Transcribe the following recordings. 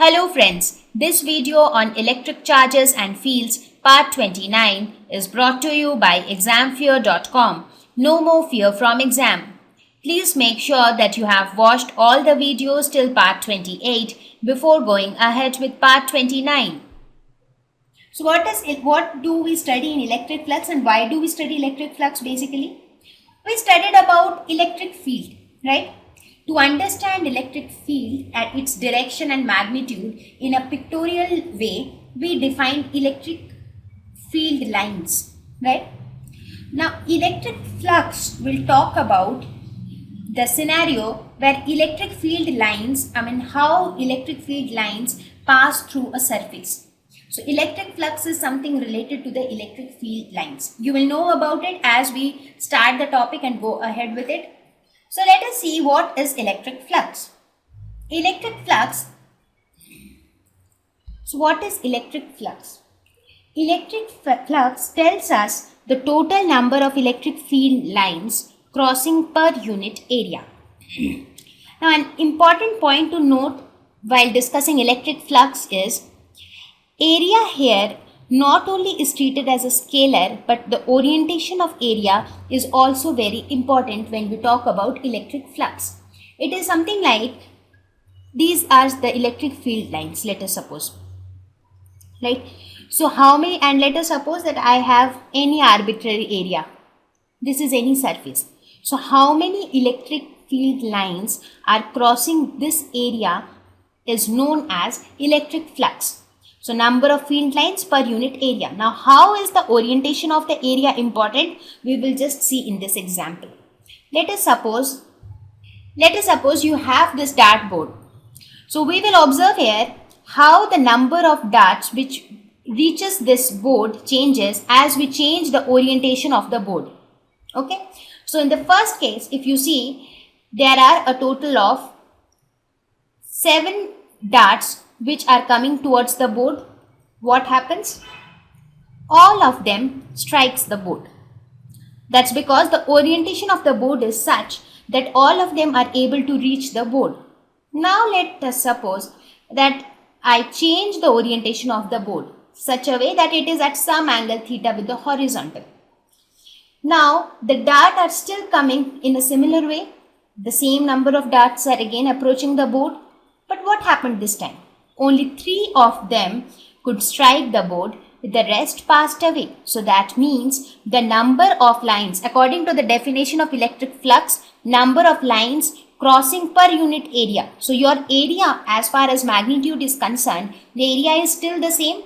Hello friends, this video on electric charges and fields part 29 is brought to you by examfear.com. No more fear from exam. Please make sure that you have watched all the videos till part 28 before going ahead with part 29. So what do we study in electric flux and why do we study electric flux basically? We studied about electric field, right? To understand electric field and its direction and magnitude in a pictorial way, we defined electric field lines, right? Now, electric flux will talk about the scenario where electric field lines, how electric field lines pass through a surface. So, electric flux is something related to the electric field lines. You will know about it as we start the topic and go ahead with it. So let us see what is electric flux. Electric flux. So what is electric flux? Electric flux tells us the total number of electric field lines crossing per unit area. Now an important point to note while discussing electric flux is area here not only is treated as a scalar, but the orientation of area is also very important when we talk about electric flux. It is something like these are the electric field lines, let us suppose. Right? So how many, and let us suppose that I have any arbitrary area. This is any surface. So how many electric field lines are crossing this area is known as electric flux. So number of field lines per unit area. Now how is the orientation of the area important? We will just see in this example. Let us suppose you have this dartboard. So we will observe here how the number of darts which reaches this board changes as we change the orientation of the board. Okay. So in the first case, if you see, there are a total of 7 darts which are coming towards the board. What happens? All of them strikes the board. That's because the orientation of the board is such that all of them are able to reach the board. Now let us suppose that I change the orientation of the board such a way that it is at some angle theta with the horizontal. Now the darts are still coming in a similar way. The same number of darts are again approaching the board. But what happened this time? Only 3 of them could strike the board, the rest passed away. So that means the number of lines, according to the definition of electric flux, number of lines crossing per unit area. So your area as far as magnitude is concerned, the area is still the same.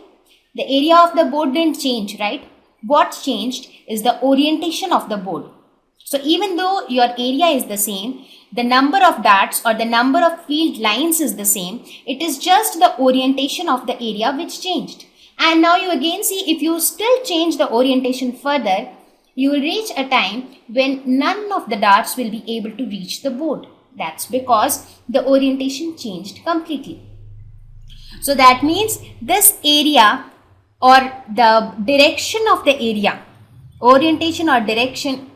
The area of the board didn't change, right? What changed is the orientation of the board. So even though your area is the same, the number of darts or the number of field lines is the same, it is just the orientation of the area which changed. And now you again see if you still change the orientation further, you will reach a time when none of the darts will be able to reach the board. That's because the orientation changed completely. So that means this area or the direction of the area, orientation or direction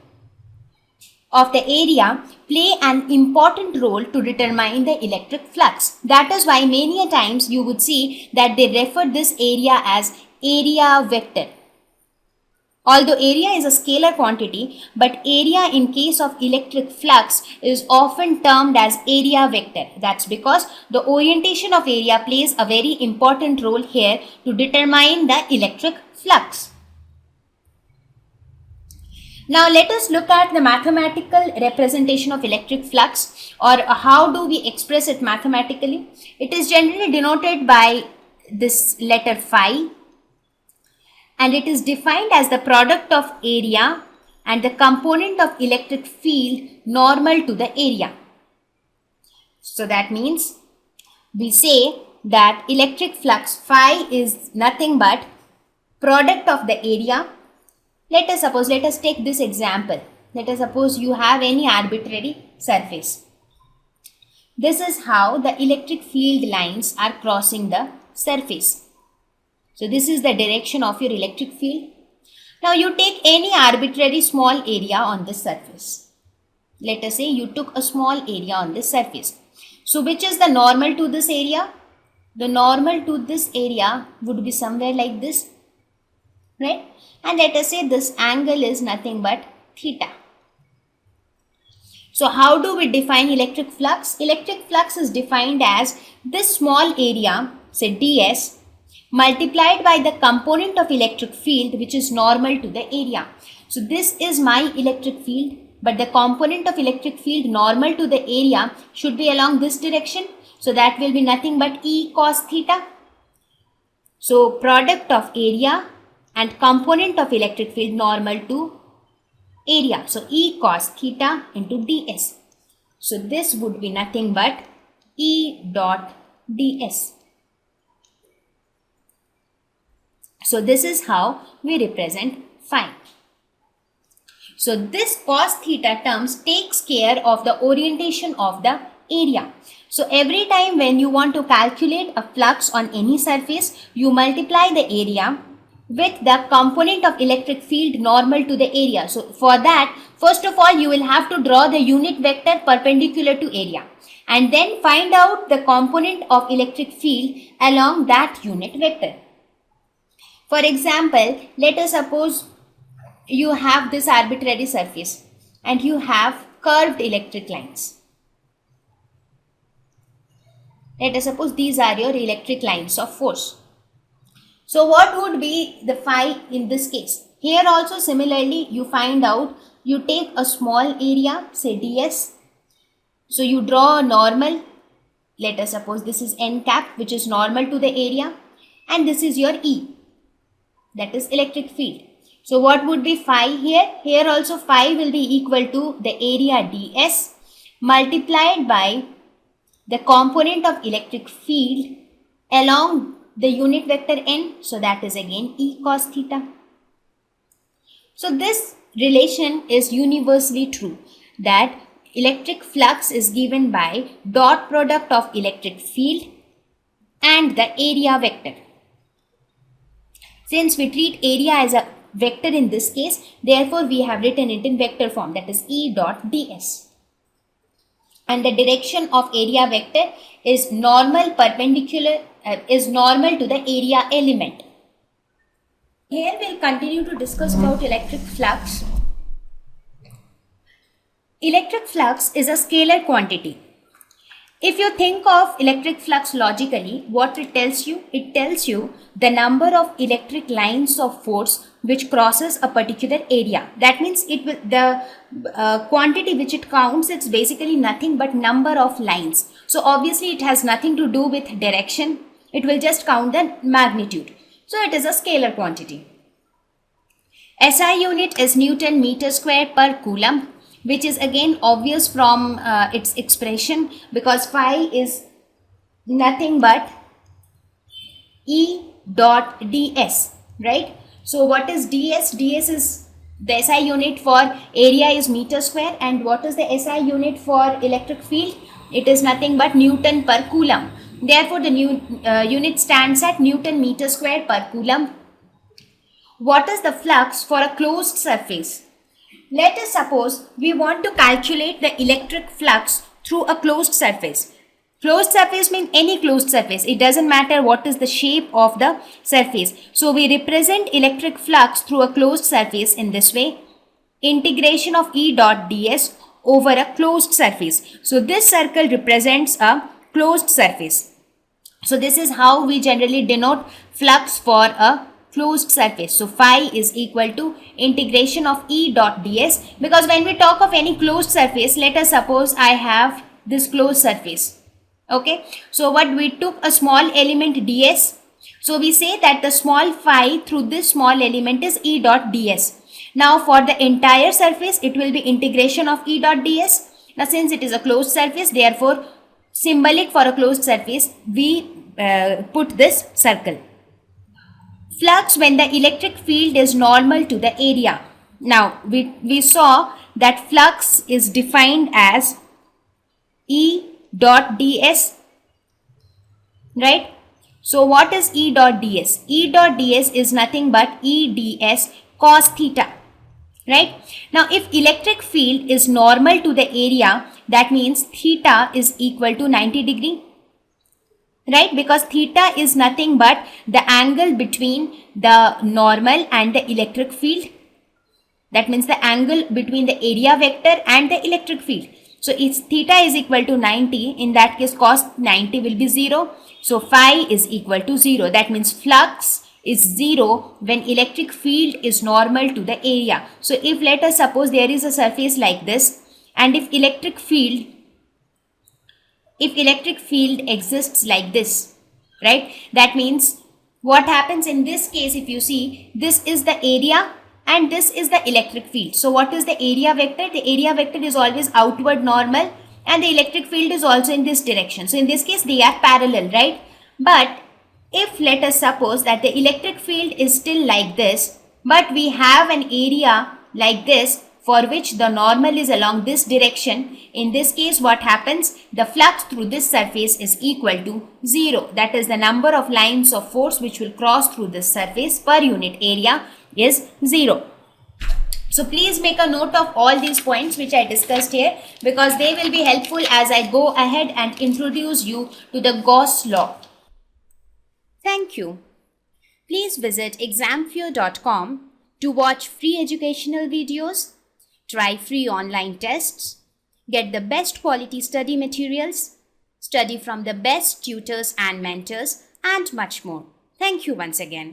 of the area play an important role to determine the electric flux. That is why many a times you would see that they refer this area as area vector. Although area is a scalar quantity, but area in case of electric flux is often termed as area vector. That's because the orientation of area plays a very important role here to determine the electric flux. Now let us look at the mathematical representation of electric flux, or how do we express it mathematically. It is generally denoted by this letter phi, and it is defined as the product of area and the component of electric field normal to the area. So that means we say that electric flux phi is nothing but product of the area. Let us take this example. Let us suppose you have any arbitrary surface. This is how the electric field lines are crossing the surface. So this is the direction of your electric field. Now you take any arbitrary small area on this surface. Let us say you took a small area on this surface. So which is the normal to this area? the normal to this area would be somewhere like this, right? And let us say this angle is nothing but theta. So how do we define electric flux? Electric flux is defined as this small area, say ds, multiplied by the component of electric field which is normal to the area. So this is my electric field, but the component of electric field normal to the area should be along this direction. So that will be nothing but E cos theta. So product of area and component of electric field normal to area. So E cos theta into ds. So this would be nothing but E dot ds. So this is how we represent phi. So this cos theta terms takes care of the orientation of the area. So every time when you want to calculate a flux on any surface, you multiply the area with the component of electric field normal to the area. So for that, first of all, you will have to draw the unit vector perpendicular to area and then find out the component of electric field along that unit vector. For example, let us suppose you have this arbitrary surface and you have curved electric lines. Let us suppose these are your electric lines of force. So what would be the phi in this case? Here also similarly you find out, you take a small area, say ds. So you draw a normal, let us suppose this is n cap which is normal to the area, and this is your E, that is electric field. So what would be phi here? Here also phi will be equal to the area ds multiplied by the component of electric field along the unit vector n. So that is again E cos theta. So this relation is universally true, that electric flux is given by dot product of electric field and the area vector. Since we treat area as a vector in this case, therefore we have written it in vector form, that is E dot ds. And the direction of area vector is normal perpendicular, is normal to the area element. Here we'll continue to discuss about electric flux. Electric flux is a scalar quantity. If you think of electric flux logically, what it tells you the number of electric lines of force which crosses a particular area. That means it will, the quantity which it counts, it's basically nothing but number of lines. So obviously it has nothing to do with direction. It will just count the magnitude. So it is a scalar quantity. SI unit is Newton meter square per coulomb, which is again obvious from its expression, because phi is nothing but E dot ds, right? So what is ds? ds is the SI unit for area is meter square, and what is the SI unit for electric field? It is nothing but Newton per coulomb. Therefore the unit stands at Newton meter square per coulomb. What is the flux for a closed surface? Let us suppose we want to calculate the electric flux through a closed surface. Closed surface means any closed surface. It doesn't matter what is the shape of the surface. So we represent electric flux through a closed surface in this way. Integration of E dot ds over a closed surface. So this circle represents a closed surface. So this is how we generally denote flux for a closed surface. So phi is equal to integration of E dot ds, because when we talk of any closed surface, let us suppose I have this closed surface. Okay, so what we took a small element ds. So we say that the small phi through this small element is E dot ds. Now for the entire surface, it will be integration of E dot ds. Now since it is a closed surface, therefore symbolic for a closed surface, we put this circle. Flux when the electric field is normal to the area. Now we saw that flux is defined as E dot ds, right? So what is E dot ds? E dot ds is nothing but E ds cos theta, right? Now if electric field is normal to the area, that means theta is equal to 90 degree. right? Because theta is nothing but the angle between the normal and the electric field. That means the angle between the area vector and the electric field. So if theta is equal to 90, in that case cos 90 will be 0. So phi is equal to 0. That means flux is 0 when electric field is normal to the area. So if let us suppose there is a surface like this, and if electric field exists like this, right? That means what happens in this case, if you see, this is the area and this is the electric field. So what is the area vector? The area vector is always outward normal and the electric field is also in this direction. So in this case they are parallel, right? But if let us suppose that the electric field is still like this, but we have an area like this for which the normal is along this direction, in this case what happens? The flux through this surface is equal to 0. That is the number of lines of force which will cross through this surface per unit area is 0. So please make a note of all these points which I discussed here, because they will be helpful as I go ahead and introduce you to the Gauss law. Thank you. Please visit examfear.com to watch free educational videos, try free online tests, get the best quality study materials, study from the best tutors and mentors, and much more. Thank you once again.